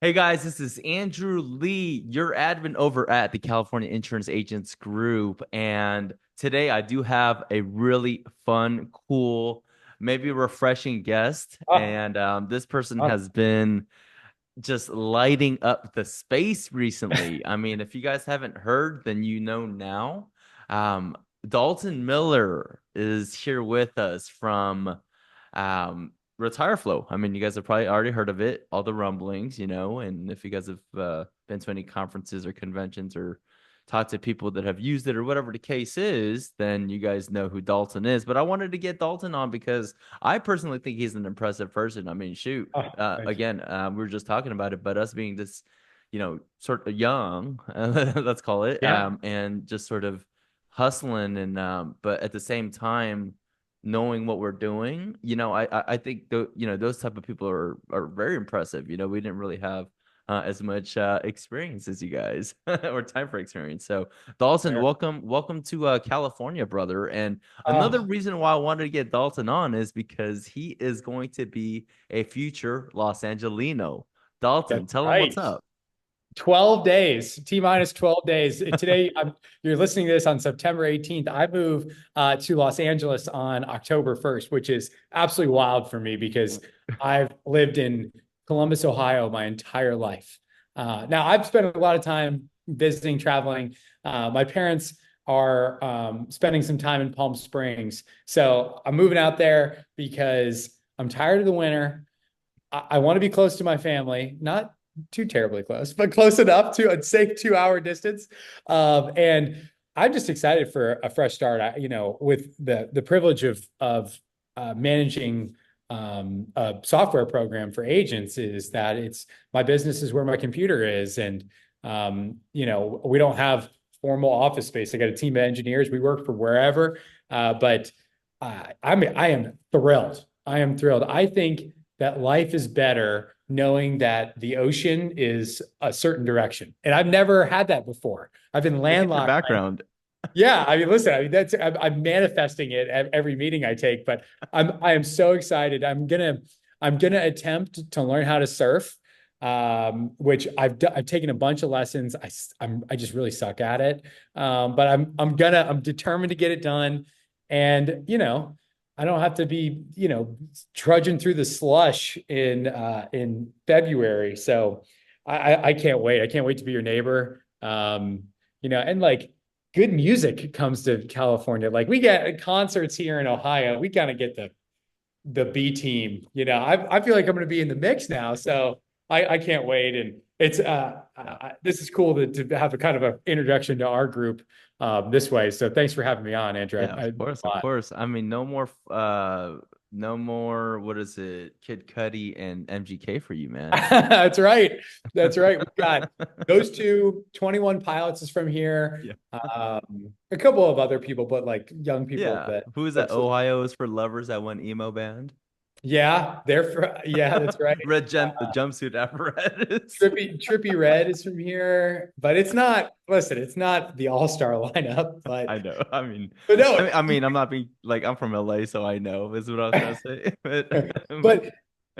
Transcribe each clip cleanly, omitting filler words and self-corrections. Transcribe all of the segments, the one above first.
Hey guys, this is Andrew Lee, your admin over at the California Insurance Agents Group. And today I do have a really fun, cool, maybe refreshing guest. Oh, And this person oh, has been just lighting up the space recently. I mean, if you guys haven't heard, then you know now. Um, Dalton Miller is here with us from um, RetireFlo. I mean, you guys have probably already heard of it, all the rumblings, and if you guys have been to any conferences or conventions or talked to people that have used it or whatever the case is, then you guys know who Dalton is. But I wanted to get Dalton on because I personally think he's an impressive person. I mean, shoot, thank you. again, we were just talking about it, but us being this, sort of young, let's call it, Yeah. and just sort of hustling and but at the same time knowing what we're doing, I think those type of people are very impressive. We didn't really have as much experience as you guys or time for experience. So Dalton, Fair. welcome to California, brother. And another Oh, reason why I wanted to get Dalton on is because he is going to be a future Los Angelino. Dalton, that's tell him what's right. up. 12 days, T minus 12 days. Today, you're listening to this on September 18th. I move to Los Angeles on October 1st, which is absolutely wild for me because I've lived in Columbus, Ohio my entire life. Now, I've spent a lot of time visiting, traveling. My parents are spending some time in Palm Springs. So I'm moving out there because I'm tired of the winter. I want to be close to my family, not too terribly close, but close enough to a safe 2 hour distance. And I'm just excited for a fresh start. With the privilege of managing a software program for agents, is that it's my business is where my computer is, and we don't have formal office space. I got a team of engineers. We work from wherever, but I am thrilled. I am thrilled. I think that life is better knowing that the ocean is a certain direction. And I've never had that before. I've been Look at your landlocked. background. Yeah, I mean, listen, I mean I'm manifesting it at every meeting I take, but I am so excited. I'm gonna attempt to learn how to surf, which I've taken a bunch of lessons. I just really suck at it, but I'm determined to get it done, and I don't have to be trudging through the slush in February. So I can't wait. I can't wait to be your neighbor. And like good music comes to California. Like we get concerts here in Ohio. We kind of get the B team. I feel like I'm going to be in the mix now. So I can't wait. And this is cool to have a kind of an introduction to our group this way. So thanks for having me on, Andrew. Yeah, of course, of course. I mean, no more, what is it, Kid Cudi and MGK for you, man. That's right. That's right. We've got those two, 21 Pilots is from here. Yeah. A couple of other people, but like young people Yeah. that Who is that? folks. Ohio is for lovers, that one emo band. Yeah, that's right. Jumpsuit apparatus. Trippy Red is from here, but it's not, listen, it's not the all-star lineup, I know. I mean, but I no. mean, I mean, I'm not being like I'm from LA, so I know is what I was trying to say. But But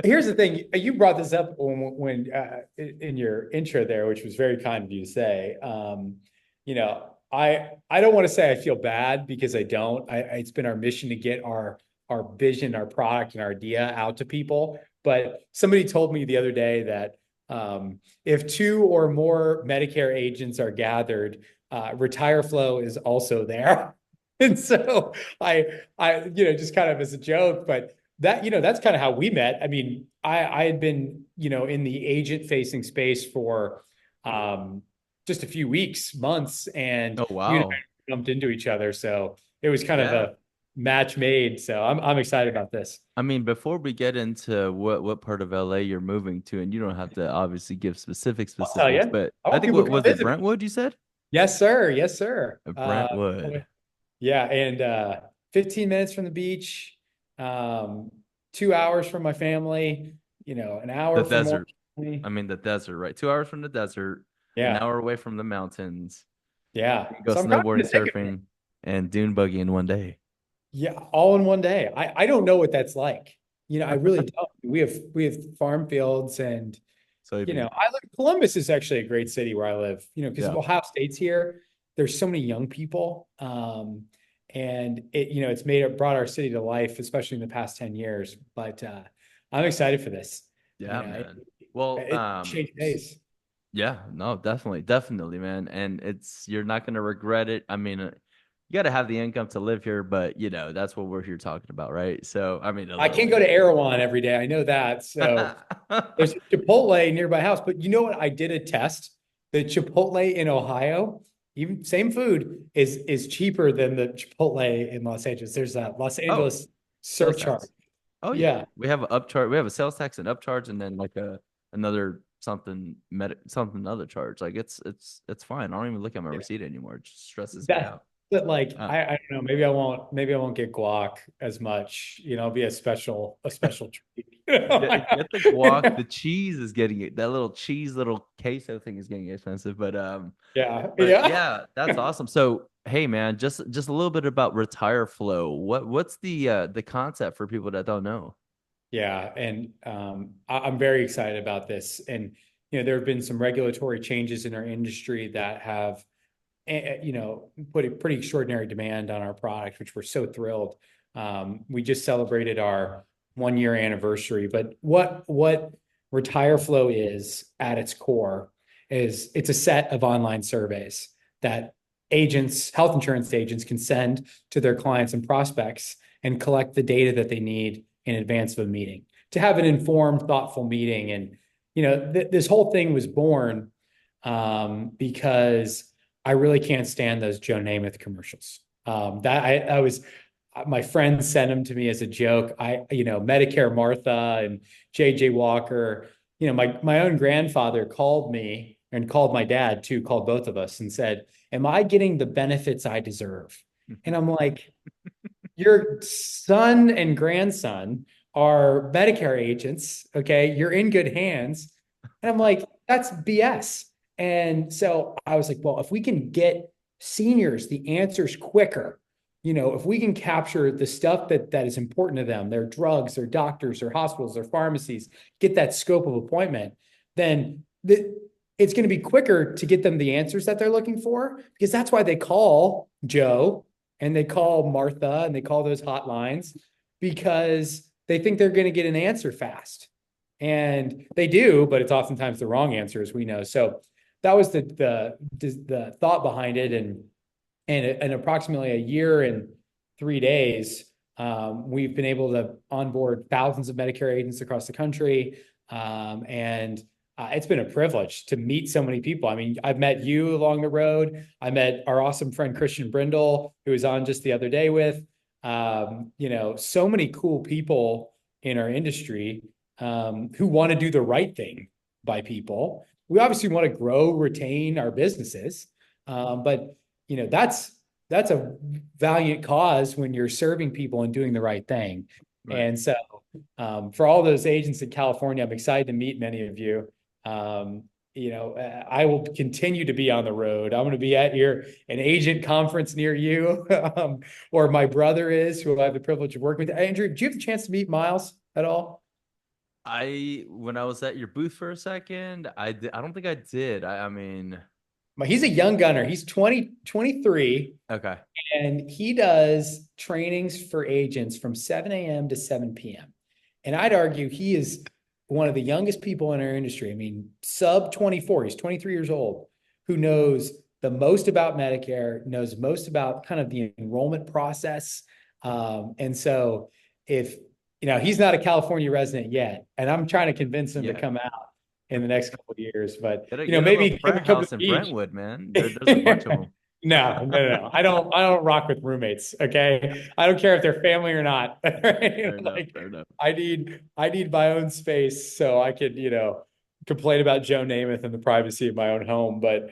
here's the thing. You brought this up in your intro there, which was very kind of you to say. I don't want to say I feel bad because I don't. It's been our mission to get our vision, our product, and our idea out to people. But somebody told me the other day that if two or more Medicare agents are gathered, RetireFlo is also there. And so just kind of as a joke, but that's kind of how we met. I mean, I had been in the agent facing space for just a few weeks, months, and oh you and wow. I bumped into each other, so it was kind of Yeah. a match made. So I'm excited about this. I mean, before we get into what part of LA you're moving to, and you don't have to obviously give I'll tell specifics, you, but I I want think people what to come was it, visit me. Brentwood, you said? Yes, sir. Yes, sir. Brentwood. Yeah, and 15 minutes from the beach, um, 2 hours from my family, an The hour from more desert. family. I mean the desert, right? 2 hours from the desert, an Yeah, hour away from the mountains. yeah. You can go So I'm kind of in snowboarding, the thick of it. surfing, and dune buggy in one day. Yeah, all in one day. I don't know what that's like. I really don't. We have farm fields, and soybean. I look, Columbus is actually a great city where I live, because Yeah. Ohio State's here. There's so many young people. And it's brought our city to life, especially in the past 10 years. But I'm excited for this. Yeah, You know, it, man. Well, it changed pace. yeah, no, definitely, definitely, man. And you're not gonna regret it. I mean, you got to have the income to live here, but that's what we're here talking about, right? So, I mean, a I little can't go bit. to Erewhon every day. I know that. So there's a Chipotle nearby house. But you know what? I did a test. The Chipotle in Ohio, even same food, is cheaper than the Chipotle in Los Angeles. There's a Los Oh, Angeles sales surcharge. tax. Oh yeah, Yeah. we have an upcharge. We have a sales tax and upcharge, and then like another something other charge. Like it's fine. I don't even look at my Yeah. receipt anymore. It just stresses me That out. but like Uh, I don't know, maybe I won't get guac as much. It'll be a special treat. get the guac. The cheese is getting it. That little cheese, little queso thing is getting expensive. Yeah. But Yeah. yeah, that's awesome. So hey, man, just a little bit about RetireFlo. What's the concept for people that don't know? Yeah, and I'm very excited about this. And there have been some regulatory changes in our industry that have, put a pretty extraordinary demand on our product, which we're so thrilled. We just celebrated our 1 year anniversary, but what RetireFlow is at its core is it's a set of online surveys that health insurance agents can send to their clients and prospects and collect the data that they need in advance of a meeting to have an informed, thoughtful meeting. And this whole thing was born because I really can't stand those Joe Namath commercials. That I was my friends sent them to me as a joke. Medicare Martha and JJ Walker. My own grandfather called me and called my dad too, called both of us and said, "Am I getting the benefits I deserve?" And I'm like, your son and grandson are Medicare agents. Okay. You're in good hands. And I'm like, that's BS. And so I was like, well, if we can get seniors the answers quicker, if we can capture the stuff that is important to them, their drugs, their doctors, their hospitals, their pharmacies, get that scope of appointment, then it's going to be quicker to get them the answers that they're looking for, because that's why they call Joe and they call Martha and they call those hotlines, because they think they're going to get an answer fast. And they do, but it's oftentimes the wrong answer, as we know. So that was the thought behind it. And approximately a year and 3 days, we've been able to onboard thousands of Medicare agents across the country. And it's been a privilege to meet so many people. I mean, I've met you along the road. I met our awesome friend Christian Brindle, who was on just the other day with. So many cool people in our industry who want to do the right thing by people. We obviously want to grow, retain our businesses, but that's a valiant cause when you're serving people and doing the right thing. Right. And so, for all those agents in California, I'm excited to meet many of you. I will continue to be on the road. I'm going to be at an agent conference near you, or my brother is, who I have the privilege of working with. Andrew, did you have the chance to meet Miles at all? When I was at your booth for a second, I don't think I did. I mean, He's a young gunner. He's 23, okay. and he does trainings for agents from 7 a.m. to 7 p.m. And I'd argue he is one of the youngest people in our industry. I mean, sub 24, he's 23 years old, who knows the most about Medicare, knows most about kind of the enrollment process. And so if, he's not a California resident yet, and I'm trying to convince him to Yeah. come out in the next couple of years, but, Get a little maybe give him frat a cup of house in each. Brentwood, man. There's a bunch of them. No, no, no. I don't rock with roommates. Okay. I don't care if they're family or not. Right? Fair enough. Like Fair enough. I need my own space so I could, complain about Joe Namath in the privacy of my own home. But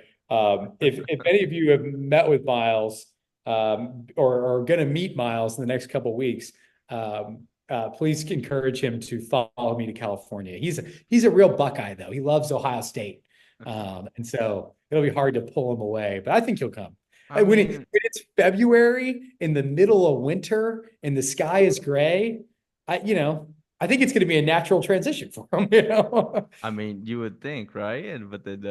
if any of you have met with Miles, or are going to meet Miles in the next couple of weeks, please encourage him to follow me to California. He's a real Buckeye though. He loves Ohio State. And so it'll be hard to pull him away, but I think he'll come. I When mean, it's February in the middle of winter and the sky is gray, I, you know, I think it's going to be a natural transition for him, you know? I mean, you would think, right? And but then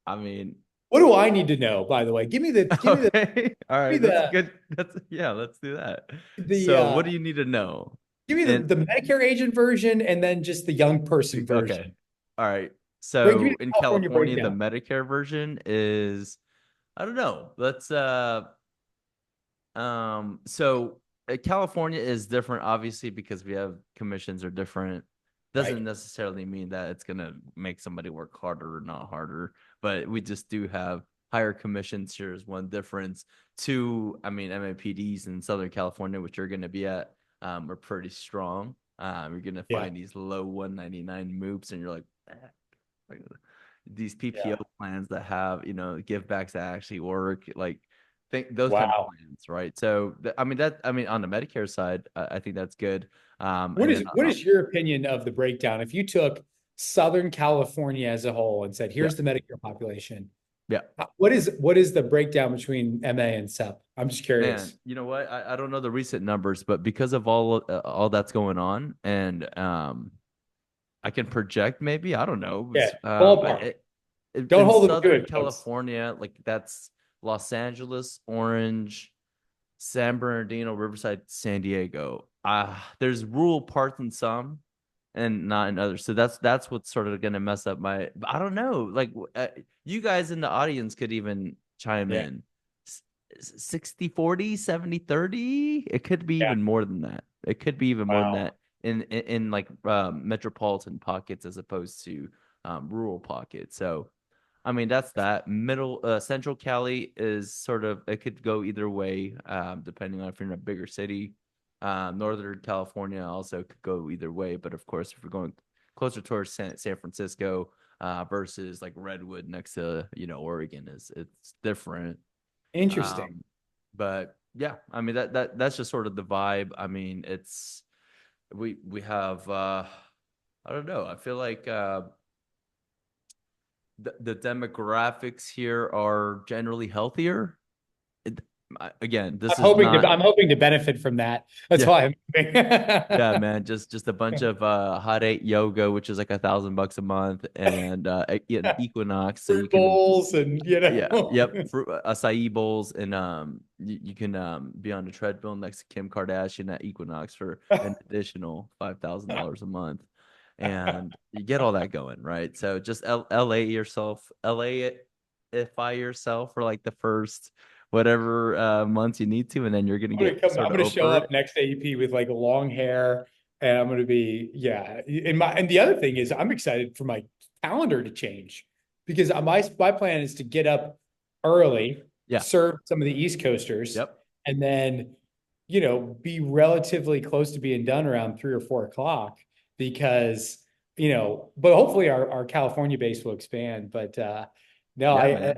I mean, What do I need to know, by the way? okay, all Give right, me that's the, good. That's yeah, let's do that. the, So, uh, what do you need to know? give me And the Medicare agent version and then just the young person okay, version. all right. Give me So the in California California, the breakdown, Medicare version is I don't know. So California is different, obviously, because we have commissions are different. Doesn't right? necessarily mean that it's gonna make somebody work harder or not harder, but we just do have higher commissions. Here is one difference. Two, I mean, MAPDs in Southern California, which you're gonna be at, are pretty strong. You're gonna Yeah, find these low 199 moops, and you're like these PPO yeah. plans that have give backs that actually work, like think those kind of Wow. plans, right? So I mean on the Medicare side, I think that's good. What And then is your opinion of the breakdown? If you took Southern California as a whole and said, yeah, here's the Medicare population, yeah, what is the breakdown between MA and SEP? I'm just man, curious. you know what? I don't know the recent numbers, but because of all that's going on, and I can project maybe I don't know, Yeah, but ballpark. Don't in hold them to Southern it, folks. California, like that's Los Angeles, Orange, San Bernardino, Riverside, San Diego. There's rural parts in some and not in others. So that's what's sort of gonna mess up my. I don't know. Like you guys in the audience could even chime Yeah, in. 60-40, 70-30. It could be yeah. even more than that. It could be even more than Wow. that in like metropolitan pockets as opposed to rural pockets. So I mean, that's that. Middle Central Cali is sort of it could go either way, depending on if you're in a bigger city. Northern California also could go either way, but of course, if we're going closer towards San Francisco versus like Redwood next to Oregon, is it's different. Interesting. Um, but yeah, I mean that's just sort of the vibe. I mean, it's we have I don't know. I feel like the demographics here are generally healthier. It, again, this is not. I'm hoping to benefit from that. That's Yeah, why I'm yeah, moving. man. Just a bunch of hot eight yoga, which is like $1,000 a month, and an Equinox, so you Fruit can. bowls and Yeah, yep, fruit, acai bowls, and you can be on the treadmill next to Kim Kardashian at Equinox for an additional $5,000 a month, and you get all that going, right? So just LA yourself, LA-ify yourself for like the first whatever months you need to, and then you're gonna get I'm sort of gonna show over it. up next AEP with like long hair and I'm gonna be, yeah. And the other thing is I'm excited for my calendar to change because my plan is to get up early, Yeah, serve some of the East Coasters, yep, and then, be relatively close to being done around 3 or 4 o'clock because, but hopefully our California base will expand. But no, yeah, I man.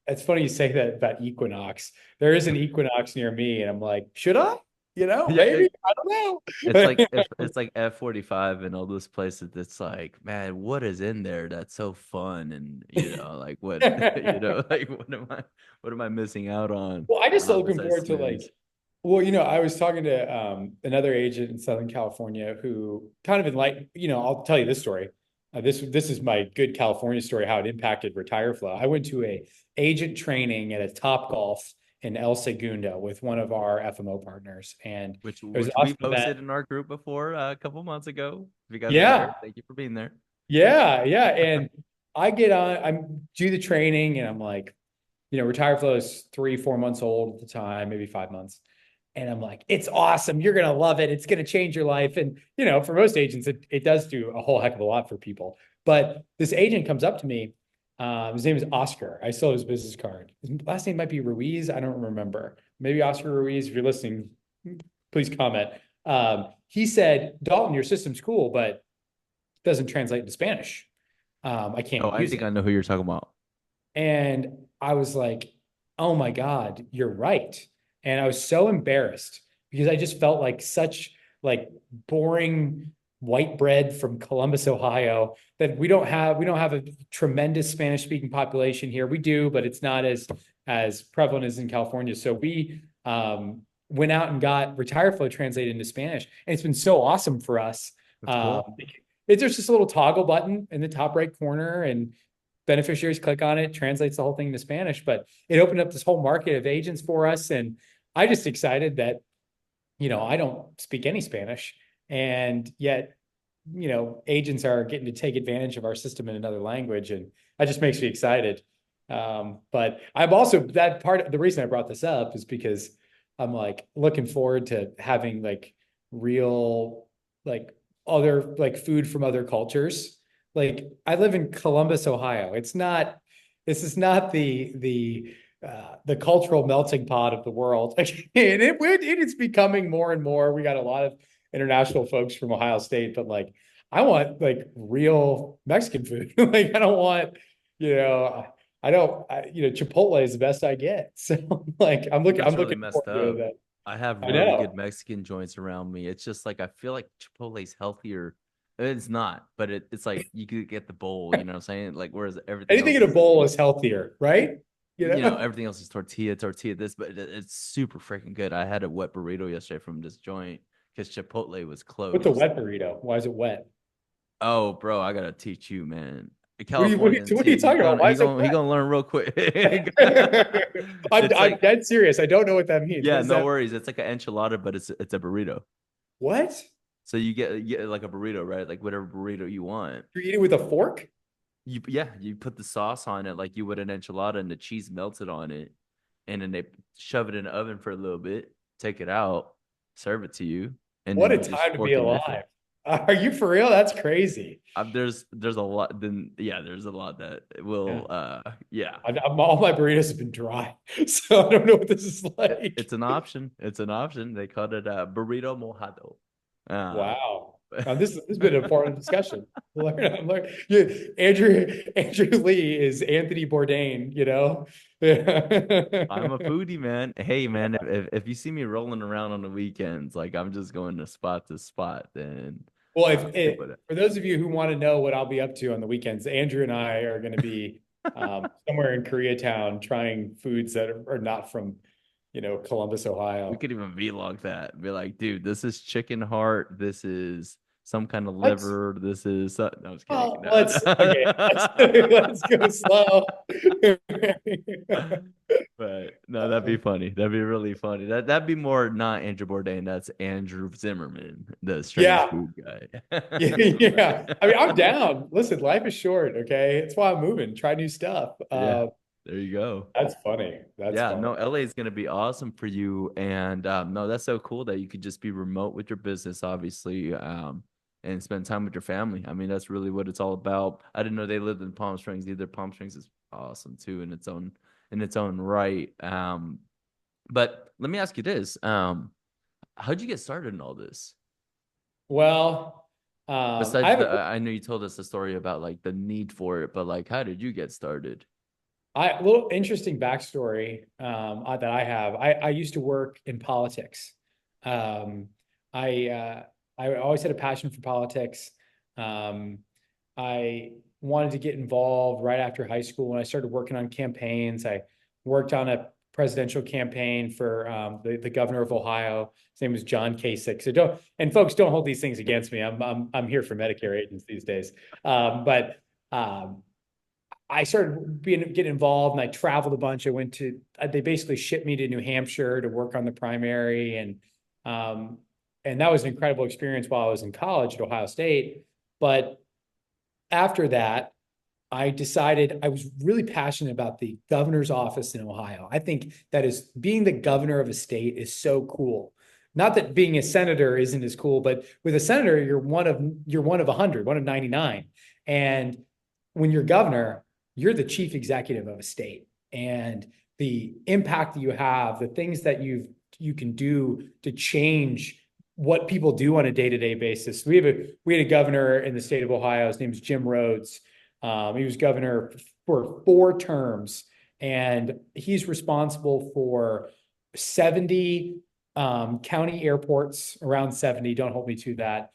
it's funny you say that about Equinox. There is an Equinox near me, and I'm like, should I? Yeah, Maybe. I don't it's like know. if it's like F45 and all those places. It's like, man, what is in there that's so fun? And like what, like what am I missing out on? Well, I just looking Besides forward to smoothies. like, well, I was talking to another agent in Southern California who kind of enlightened, I'll tell you this story. This is my good California story, how it impacted RetireFlo. I went to a agent training at a Top Golf in El Segundo with one of our FMO partners, and which it was an which we awesome event. posted in our group before a couple months ago. If you guys are there, Yeah, thank you for being there. yeah, yeah. And I get on, I'm do the training, and I'm like, RetireFlo is 3, 4 months old at the time, maybe 5 months. And I'm like, it's awesome. You're going to love it. It's going to change your life. And, for most agents, it does do a whole heck of a lot for people. But this agent comes up to me. His name is Oscar. I still have his business card. His last name might be Ruiz. I don't remember. Maybe Oscar Ruiz. If you're listening, please comment. He said, Dalton, your system's cool, but it doesn't translate into Spanish. I Oh, can't I use think it. I know who you're talking about. And I was like, oh my God, you're right. And I was so embarrassed because I just felt like such like boring white bread from Columbus, Ohio, that we don't have a tremendous Spanish speaking population here. We do, but it's not as prevalent as in California. So we went out and got RetireFlow translated into Spanish. And it's been so awesome for us That's cool. There's just a little toggle button in the top right corner, and beneficiaries click on it, translates the whole thing to Spanish. But it opened up this whole market of agents for us. And I just excited that, I don't speak any Spanish. And yet, agents are getting to take advantage of our system in another language. And that just makes me excited. But I'm also that part. The reason I brought this up is because I'm like looking forward to having like real, like other like food from other cultures. Like I live in Columbus, Ohio. This is not the cultural melting pot of the world. And it is becoming more and more. We got a lot of international folks from Ohio State, but like I want like real Mexican food. Like I don't want, you know, I don't, Chipotle is the best I get. So like I'm That's really looking messed forward to up. that. I have I really good know. Mexican joints around me. It's just like I feel like Chipotle's healthier. It's not, but it's like you could get the bowl, you know what I'm saying? Like whereas everything Anything else in a is, bowl is healthier, right? everything else is tortilla this, but it's super freaking good. I had a wet burrito yesterday from this joint because Chipotle was What's a closed. wet burrito? Why is it wet? Oh, bro, I gotta teach you, man. A What are you, what are Californian, you, what are you talking about? Why is it he wet? gonna learn real quick. It's I'm like, dead serious. I don't know what that means. What yeah, does no that? worries. It's like an enchilada, but it's a burrito. What? So you get like a burrito, right? Like whatever burrito you want. You're eating with a fork? You put the sauce on it like you would an enchilada, and the cheese melted on it, and then they shove it in the oven for a little bit, take it out, serve it to you, and What then a you just time to be fork and dip it. alive. Are you for real? That's crazy. There's a lot. Then yeah, there's a lot that Yeah. will yeah. All my burritos have been dry, so I don't know what this is like. It's an option. It's an option. They called it a burrito mojado. Um, Wow. This has been an important discussion. Yeah, Andrew Lee is Anthony Bourdain, you know? I'm a foodie, man. Hey, man, if you see me rolling around on the weekends, like I'm just going to spot, then Well, stick with it. for those of you who want to know what I'll be up to on the weekends, Andrew and I are going to be somewhere in Koreatown trying foods that are not from, Columbus, We Ohio. could even vlog that. Be like, dude, this is chicken heart. This is some kind of Let's liver. This is no, I was kidding. well, No, okay, let's no. let's go slow. But no, that'd be funny. That'd be really funny. That'd be more not Andrew Bourdain. That's Andrew Zimmerman, the strange Yeah, food guy. yeah. I mean, I'm down. Listen, life is short. Okay, it's why I'm moving. Try new stuff. Yeah, there you go. That's funny. That's Yeah, funny. no, LA is gonna be awesome for you, and no, that's so cool that you could just be remote with your business, obviously, and spend time with your family. I mean, that's really what it's all about. I didn't know they lived in Palm Springs either. Palm Springs is awesome too in its own right. But let me ask you this: how'd you get started in all this? Well, I Besides have the, I know you told us the story about like the need for it, but like, how did you get started? a little interesting backstory that I have. I used to work in politics. Um, I I always had a passion for politics. Um, I wanted to get involved right after high school when I started working on campaigns. I worked on a presidential campaign for the governor of Ohio. His name was John Kasich. So folks, don't hold these things against me. I'm here for Medicare agents these days. But um, I started getting involved, and I traveled a bunch. They basically shipped me to New Hampshire to work on the primary, um, and that was an incredible experience while I was in college at Ohio State. But after that, I decided I was really passionate about the governor's office in Ohio. I think that is being the governor of a state is so cool. Not that being a senator isn't as cool, but with a senator, you're one of 100, one of 99. And when you're governor, you're the chief executive of a state. And the impact that you have, the things that you can do to change what people do on a day-to-day basis. We had a governor in the state of Ohio. His name is Jim Rhodes. He was governor for 4 terms, and he's responsible for 70 county airports, around 70. Don't hold me to that.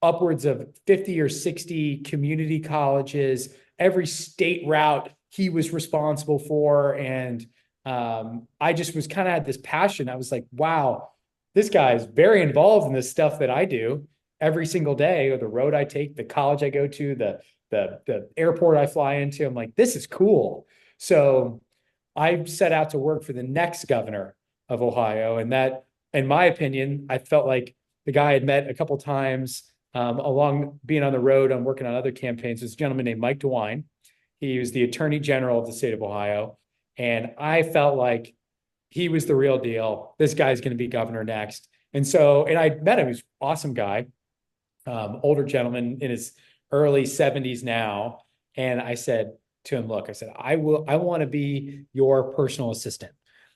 Upwards of 50 or 60 community colleges, every state route he was responsible for. And I just was kind of had this passion. I was like, wow, this guy is very involved in this stuff that I do. every single day, or the road I take, the college I go to, the airport I fly into. I'm like, this is cool. So I set out to work for the next governor of Ohio. And that, in my opinion, I felt like the guy I had met a couple of times along being on the road, I'm working on other campaigns, was a gentleman named Mike DeWine. He was the Attorney General of the state of Ohio. And I felt like he was the real deal. This guy's going to be governor next. And so, and I met him. He's an awesome guy, older gentleman in his early 70s now. And I said to him, look, I said, I want to be your personal assistant.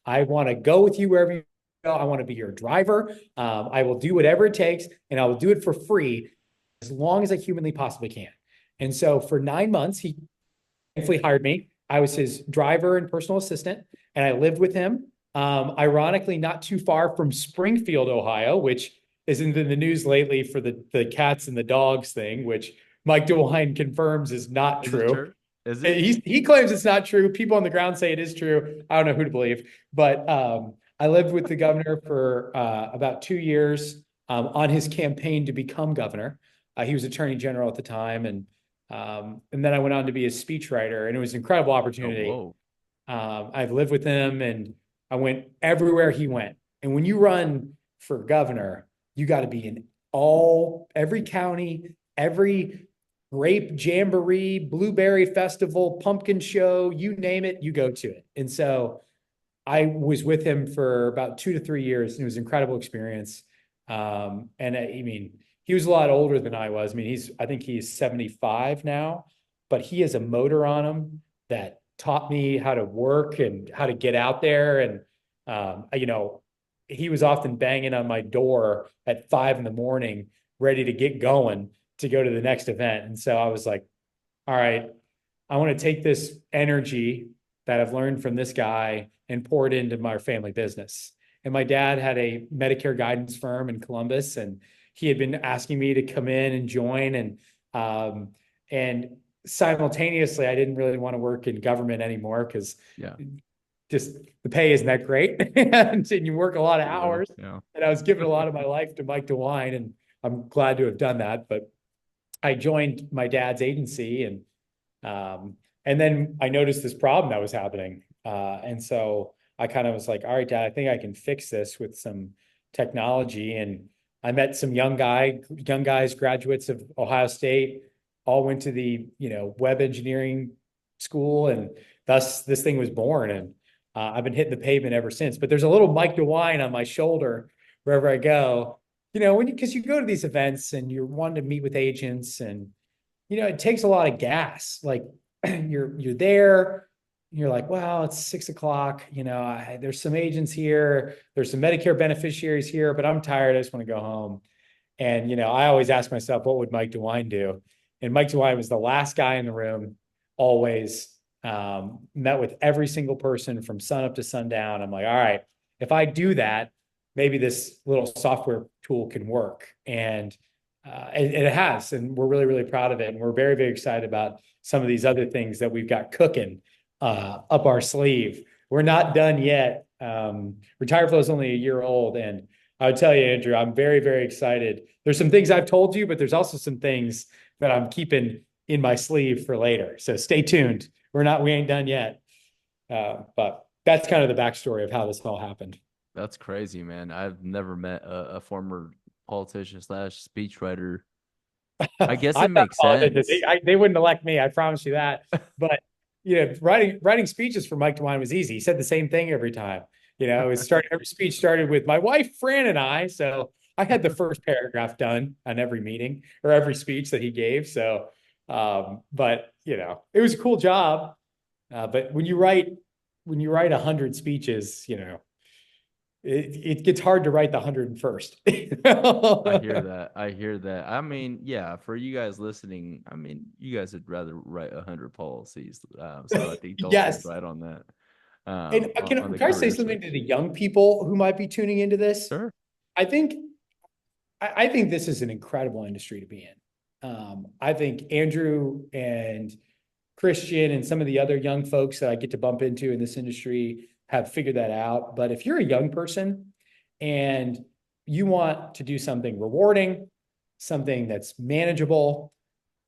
I want to go with you wherever you go. I want to be your driver. I will do whatever it takes, and I will do it for free as long as I humanly possibly can. And so for 9 months, he thankfully hired me. I was his driver and personal assistant, and I lived with him. Ironically, not too far from Springfield, Ohio, which is in the news lately for the cats and the dogs thing, which Mike DeWine confirms is not Is it true. true? Is it? He claims it's not true. People on the ground say it is true. I don't know who to believe. But I lived with the governor for about 2 years on his campaign to become governor. He was attorney general at the time, and then I went on to be a speechwriter, and it was an incredible Oh, opportunity. whoa. I've lived with him, and I went everywhere he went. And when you run for governor, you got to be in every county, every grape jamboree, blueberry festival, pumpkin show, you name it, you go to it. And so I was with him for about 2 to 3 years, and it was an incredible experience. And I mean, he was a lot older than I was. I mean, I think he's 75 now, but he has a motor on him that taught me how to work and how to get out there. And, he was often banging on my door at 5 in the morning, ready to get going to go to the next event. And so I was like, all right, I want to take this energy that I've learned from this guy and pour it into my family business. And my dad had a Medicare guidance firm in Columbus, and he had been asking me to come in and join. And simultaneously, I didn't really want to work in government anymore because Yeah. just the pay isn't that great, and you work a lot of Yeah. hours. Yeah. And I was giving a lot of my life to Mike DeWine, and I'm glad to have done that. But I joined my dad's agency, and then I noticed this problem that was happening. And so I kind of was like, all right, Dad, I think I can fix this with some technology. And I met some young guys, graduates of Ohio State, all went to the, web engineering school, and thus this thing was born. And I've been hitting the pavement ever since. But there's a little Mike DeWine on my shoulder wherever I go. Because you go to these events and you're wanting to meet with agents, and it takes a lot of gas. Like you're there, you're like, well, it's 6 o'clock. There's some agents here, there's some Medicare beneficiaries here, but I'm tired. I just want to go home. And I always ask myself, what would Mike DeWine do? And Mike DeWine was the last guy in the room, always met with every single person from sun up to sundown. I'm like, all right, if I do that, maybe this little software tool can work. And it has, and we're really, really proud of it. And we're very, very excited about some of these other things that we've got cooking up our sleeve. We're not done yet. RetireFlo is only a year old. And I would tell you, Andrew, I'm very, very excited. There's some things I've told you, but there's also some things that I'm keeping in my sleeve for later. So stay tuned. We ain't done yet. But that's kind of the backstory of how this all happened. That's crazy, man. I've never met a former politician slash speechwriter. I guess it I'm not makes politician. sense. They wouldn't elect me. I promise you that. But writing speeches for Mike DeWine was easy. He said the same thing every time. Every speech started with my wife, Fran, and I. So I had the first paragraph done on every meeting or every speech that he gave. So, but it was a cool job. But when you write 100 speeches, it gets hard to write the 101st. I hear that. I hear that. I mean, yeah, for you guys listening, I mean, you guys would rather write 100 policies. So I think Dalton's Yes. right on that. And On the can I say career something to switch. the young people who might be tuning into this? Sure. I think I think this is an incredible industry to be in. I think Andrew and Christian and some of the other young folks that I get to bump into in this industry have figured that out. But if you're a young person and you want to do something rewarding, something that's manageable,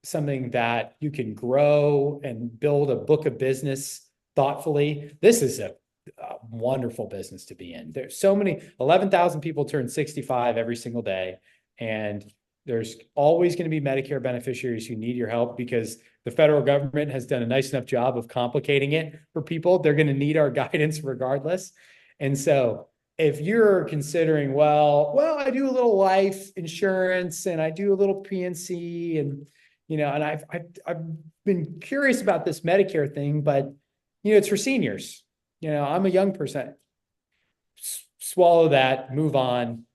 something that you can grow and build a book of business thoughtfully. This is a wonderful business to be in. There's so many, 11,000 people turn 65 every single day. And there's always going to be Medicare beneficiaries who need your help because the federal government has done a nice enough job of complicating it for people. They're going to need our guidance regardless. And so if you're considering, I do a little life insurance and I do a little PNC and, and I've been curious about this Medicare thing, but, it's for seniors. I'm a young person. Swallow that, move on,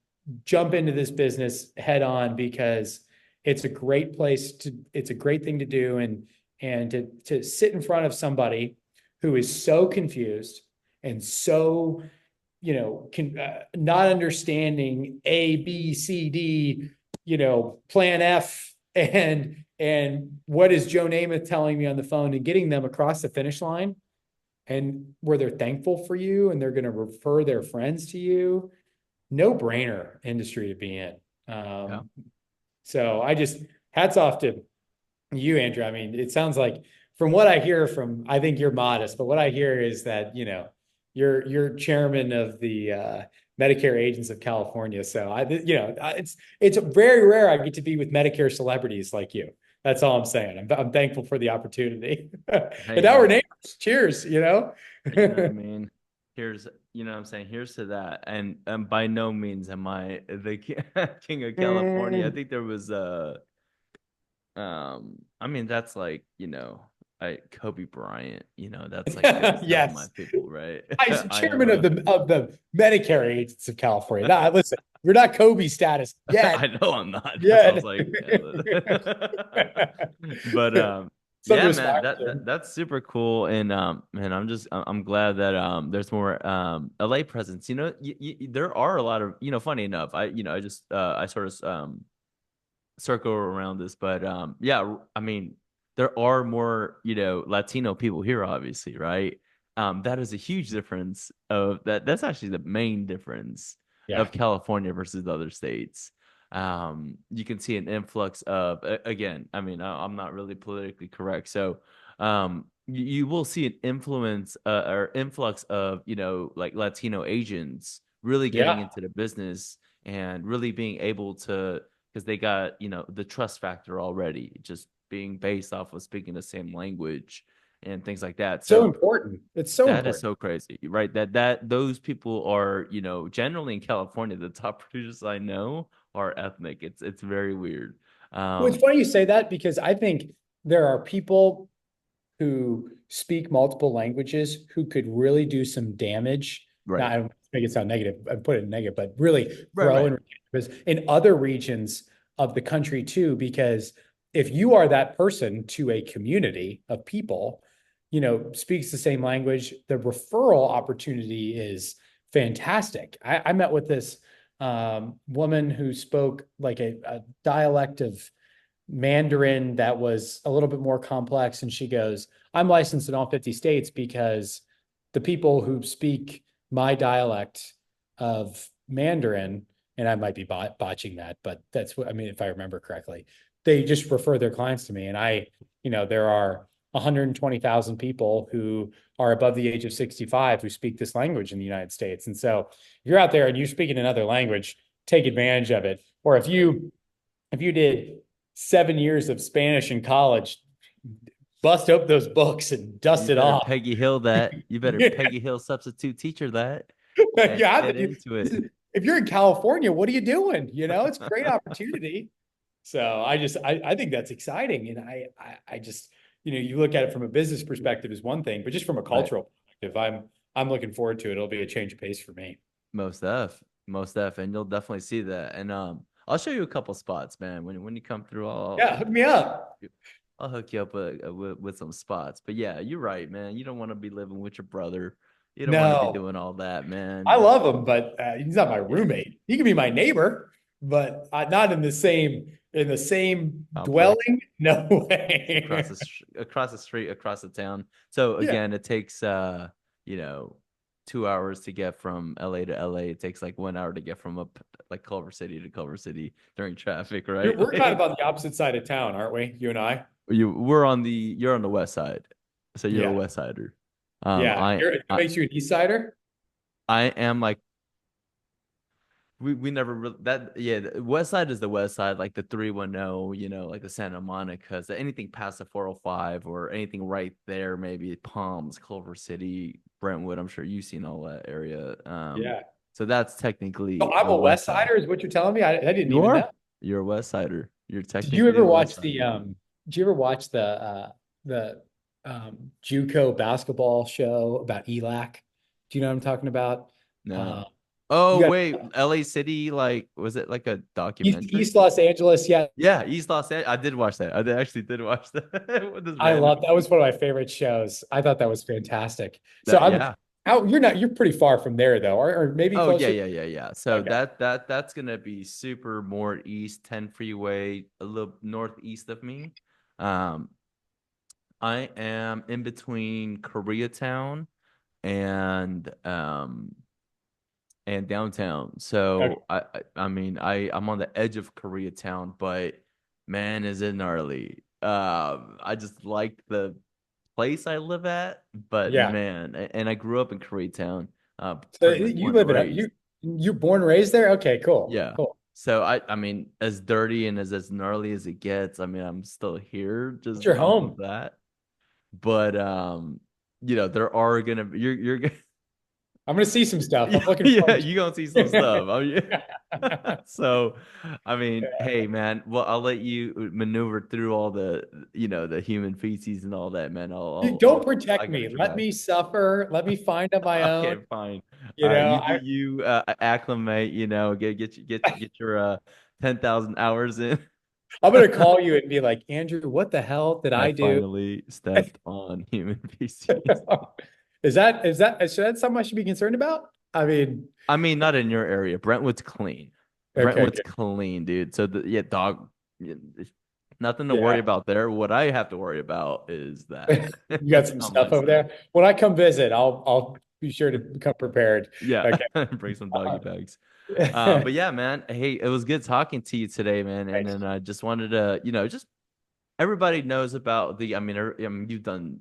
jump into this business head on because it's a great it's a great thing to do. And to sit in front of somebody who is so confused and so, not understanding A, B, C, D, plan F and what is Joe Namath telling me on the phone and getting them across the finish line and where they're thankful for you and they're going to refer their friends to you. No brainer industry to be in. Yeah. So I just hats off to you, Andrew. I mean, it sounds like from what I hear I think you're modest, but what I hear is that, you're chairman of the Medicare Agents of California. So it's very rare I get to be with Medicare celebrities like you. That's all I'm saying. I'm thankful for the opportunity. And Hey, now we're man. neighbors. Cheers, You know what I mean? Here's, you know what I'm saying? Here's to that. And by no means am I the king of California. I think there was I mean that's like, Kobe Bryant, that's like good stuff, my Yes. people, right? I'm I am chairman a of the Medicare Agents of California. Now, listen, we're not Kobe status yet. I know I'm not. That's what I was Yet. like. But Some yeah, man, respect. that's super cool. And man, I'm glad that there's more LA presence. There are a lot of, funny enough. I just I sort of circle around this, but yeah, I mean, there are more, Latino people here, obviously, right? That is a huge difference of that. That's actually the main difference Yeah. of California versus the other states. You can see an influx of, again, I mean, I'm not really politically correct, so you will see an influence or influx of, like Latino Asians really getting Yeah. into the business and really being able to, because they got, the trust factor already, just being based off of speaking the same language and things like that. So So important. It's so that is important. so crazy, right? That those people are, generally in California, the top producers I know are ethnic. It's very weird. Well, it's Um, funny you say that because I think there are people who speak multiple languages who could really do some damage. Now, right, I don't make it sound negative, I put it in negative, but really right, grow right, in other regions of the country too, because if you are that person to a community of people, speaks the same language, the referral opportunity is fantastic. I met with this woman who spoke like a dialect of Mandarin that was a little bit more complex. And she goes, I'm licensed in all 50 states because the people who speak my dialect of Mandarin, and I might be botching that, but that's what I mean, if I remember correctly, they just refer their clients to me. And there are 120,000 people who are above the age of 65 who speak this language in the United States. And so if you're out there and you're speaking another language, take advantage of it. Or if you did 7 years of Spanish in college, bust open those books and dust you it better off. Peggy Hill that. You better Yeah, Peggy Hill substitute teacher that and yeah. get into it. If you're in California, what are you doing? It's a great opportunity. So I think that's exciting. And I just, you look at it from a business perspective is one thing, but just from a Right. cultural perspective, I'm looking forward to it. It'll be a change of pace for me. Most def, and you'll definitely see that. And I'll show you a couple spots, man. When you come through, Yeah, hook me up. I'll hook you up with some spots. But yeah, you're right, man. You don't want to be living with your brother. You don't want to be No, doing all that, I man. love him, but he's not my Yeah, roommate. He can be my neighbor, but not in the same complex dwelling. No way. across the street, across the town. So Yeah, again, it takes you know, 2 hours to get from LA to LA. It takes like 1 hour to get from like Culver City to Culver City during traffic, You're, right? we're kind of Like on the opposite side of town, aren't we? You and I. you're on the west side, so you're a Yeah. West Sider. Yeah. That I makes you an East Sider? I am like we never really that yeah the West Side is the West Side, like the 310, like the Santa Monica's, anything past the 405 or anything right there, maybe Palms, Culver City, Brentwood. I'm sure you've seen all that area. Yeah. So that's So technically I'm the a West West Side. Sider, is what you're telling me? I didn't You even know. are. You're a West Sider. You're Did you technically ever a West watch the Sider. did you ever watch the JUCO basketball show about ELAC? Do you know what I'm talking about? No. Uh, you Oh got wait, LA City, like was it like a East documentary? Los Angeles. Yeah, Yeah, East Los Angeles. I did watch that. Actually did watch that with this I random love that was one of my favorite shows. I thought that was fantastic. So that I'm yeah. out. You're pretty far from there though, or maybe Oh yeah, closer. yeah, yeah, yeah. So Okay. that's gonna be super more east 10 freeway, a little northeast of me. Um, I am in between Koreatown and downtown. Okay. So I mean I'm on the edge of Koreatown, but man, is it gnarly. I just like the place I live at, but Yeah. man, and I grew up in Koreatown, So pretty much you born and live in raised. you born and raised there? Okay, cool. Yeah. Cool. So I mean, as dirty and as gnarly as it gets, I mean, I'm still here What's just your off of home? that. But there are gonna be you're gonna I'm gonna see some stuff. I'm looking yeah, forward you gonna see some to stuff. I mean, it. so I mean, hey man, well I'll let you maneuver through all the human feces and all that, man. You don't I protect me. got your Let back. me suffer. Let me find on my Okay, own. fine. You know, You do you acclimate, get your 10,000 hours in. I'm gonna call you and be like, Andrew, what the hell did I I do? finally stepped on human feces. Should that something I should be concerned about? I mean, I mean, not in your area. Brentwood's clean. okay, Brentwood's good. clean, dude. So yeah, dog, yeah, there's nothing to worry Yeah. about there. What I have to worry about is that You got some on stuff my over side. there. When I come visit, I'll be sure to come prepared. Yeah, Okay. bring some doggy bags. Uh, But yeah, man. Hey, it was good talking to you today, man. And Thanks. then I just wanted to, just everybody knows about I mean, you've done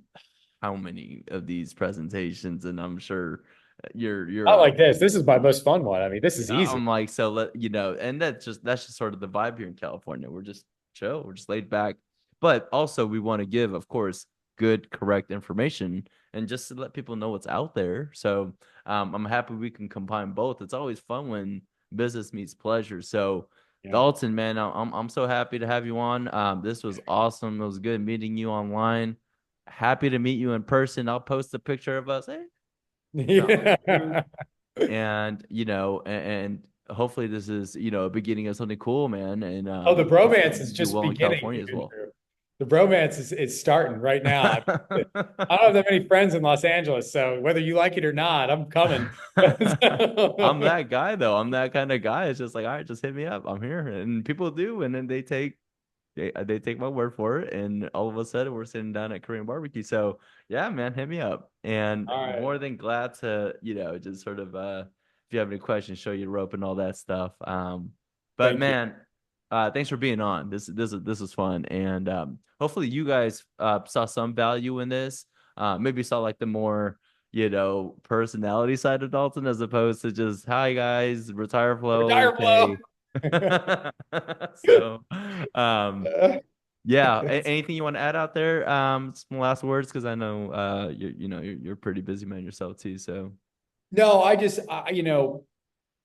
how many of these presentations, and I'm sure I you're like this. This is my most fun one. I mean, this is easy. I'm like, so and that's just sort of the vibe here in California. We're just chill, we're just laid back, but also we want to give, of course, good, correct information and just to let people know what's out there. So I'm happy we can combine both. It's always fun when business meets pleasure. So Yeah. Dalton, man, I'm so happy to have you on. This was awesome. It was good meeting you online. Happy to meet you in person. I'll post a picture of us. Hey, on the group Yeah. and hopefully this is a beginning of something cool, man, and Oh, the hopefully bromance is you do just well in beginning, California as well. Andrew. The bromance is starting right now. I don't have that many friends in Los Angeles, so whether you like it or not, I'm coming. I'm that guy though. I'm that kind of guy. It's just like, all right, just hit me up, I'm here, and people do, and then they take my word for it, and all of a sudden we're sitting down at Korean barbecue. So yeah, man, hit me up, and All right. more than glad to just sort of if you have any questions, show you the rope and all that stuff. But Thank you. man, thanks for being on. This is fun, and hopefully you guys saw some value in this. Maybe saw like the more personality side of Dalton as opposed to just hi guys, retire flow, Retire flow. okay. So, um, yeah. Anything you want to add out there? Some last words because I know you're pretty busy man yourself too. So No,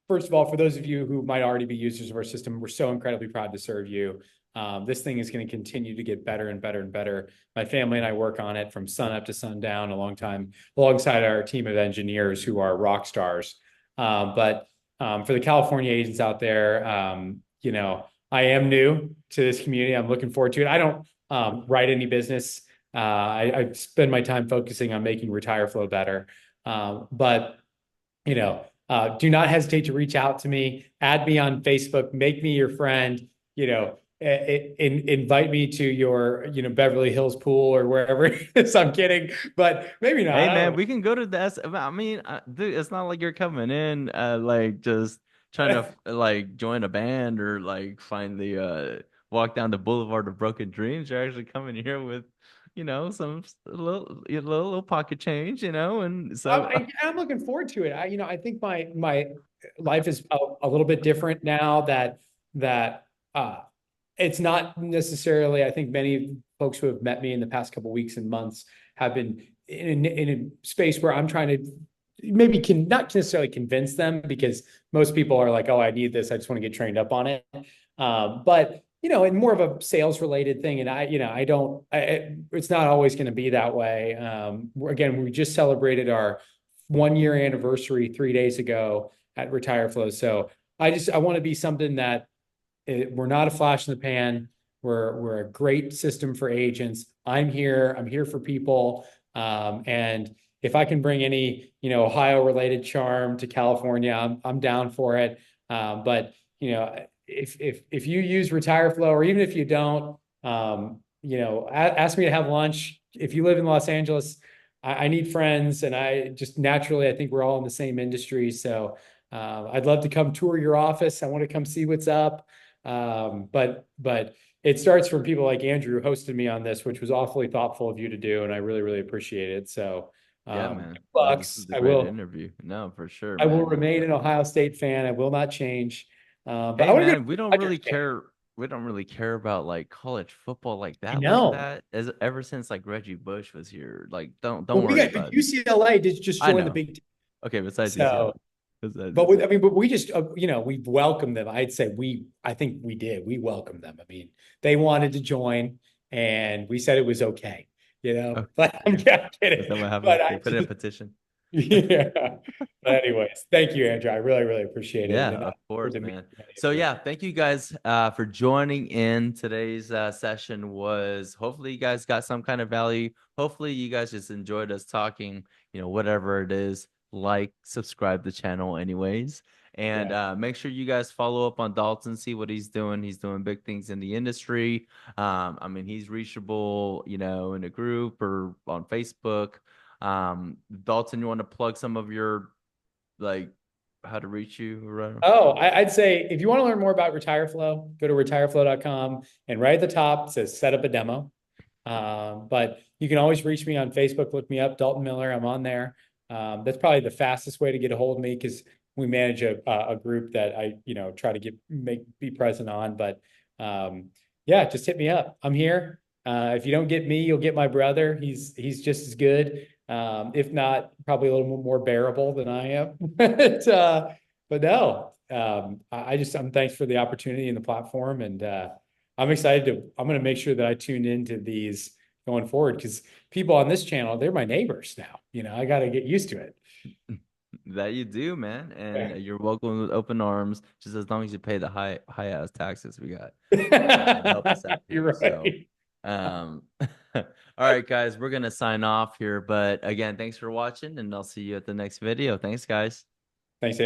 first of all, for those of you who might already be users of our system, we're so incredibly proud to serve you. This thing is going to continue to get better and better and better. My family and I work on it from sun up to sundown, a long time alongside our team of engineers who are rock stars. But for the California agents out there, I am new to this community. I'm looking forward to it. I don't write any business. I spend my time focusing on making RetireFlo better. But do not hesitate to reach out to me, add me on Facebook, make me your friend, invite me to your, Beverly Hills pool or wherever it is. I'm kidding, but maybe not. hey I don't man, know. we can go to the I mean, dude, it's not like you're coming in like trying to like join a band or like find the walk down the boulevard of broken dreams. You're actually coming here with, some little pocket change, and so I'm looking forward to it. I think my life is a little bit different now that uh, it's not necessarily. I think many folks who have met me in the past couple weeks and months have been in a space where I'm trying to maybe can not necessarily convince them because most people are like, oh, I need this. I just want to get trained up on it. But in more of a sales related thing. And I don't, it's not always going to be that way. Again, we just celebrated our 1 year anniversary 3 days ago at RetireFlo. So I want to be something that we're not a flash in the pan. We're a great system for agents. I'm here for people. And if I can bring any, Ohio related charm to California, I'm down for it. But if you use RetireFlo, or even if you don't, ask me to have lunch. If you live in Los Angeles, I need friends, and I just naturally, I think we're all in the same industry. So I'd love to come tour your office. I want to come see what's up. But it starts from people like Andrew who hosted me on this, which was awfully thoughtful of you to do, and I really, really appreciate it. So yeah, man. No, this Bucks, is a great interview. No, for sure, I will man. remain an Ohio State fan. I will not change. But I Hey, want to go to man, we don't Dodgers really game. care. We don't really care about like college football I like know. that. As ever since like Reggie Bush was here, like don't Well, we worry got about it. UCLA did just I join the know. Big Ten. Okay, besides UCLA, So, besides but UCLA. but we just, we welcomed them. I'd say I think we did. We welcomed them. I mean, they wanted to join, and we said it was okay. Okay. But I'm Is kidding. that what happened? But They I put in a just, petition. yeah. But anyways, thank you, Andrew. I really, really appreciate it, Yeah, and I of look forward course, to meeting man. many of So you. yeah, thank you guys for joining in. Today's session was hopefully you guys got some kind of value. Hopefully you guys just enjoyed us talking, whatever it is. Like, subscribe to the channel anyways. And Yeah. make sure you guys follow up on Dalton, see what he's doing. He's doing big things in the industry. I mean, he's reachable, in a group or on Facebook. Dalton, you want to plug some of your like how to reach you or Oh, I'd say if you want to learn more about RetireFlow, go to retireflow.com, and right at the top it says set up a demo. But you can always reach me on Facebook, look me up, Dalton Miller. I'm on there. That's probably the fastest way to get a hold of me because we manage a group that I, try to be present on. But yeah, just hit me up. I'm here. If you don't get me, you'll get my brother. He's just as good. If not, probably a little more bearable than I am. But no, I'm thanks for the opportunity and the platform. And I'm going to make sure that I tune into these going forward because people on this channel, they're my neighbors now. I got to get used to it. that you do, man. And Okay. you're welcome with open arms, just as long as you pay the high ass taxes we got to help us out here. You're So, right. all right, guys, we're gonna sign off here. But again, thanks for watching, and I'll see you at the next video. Thanks, guys. Thanks, Andrew.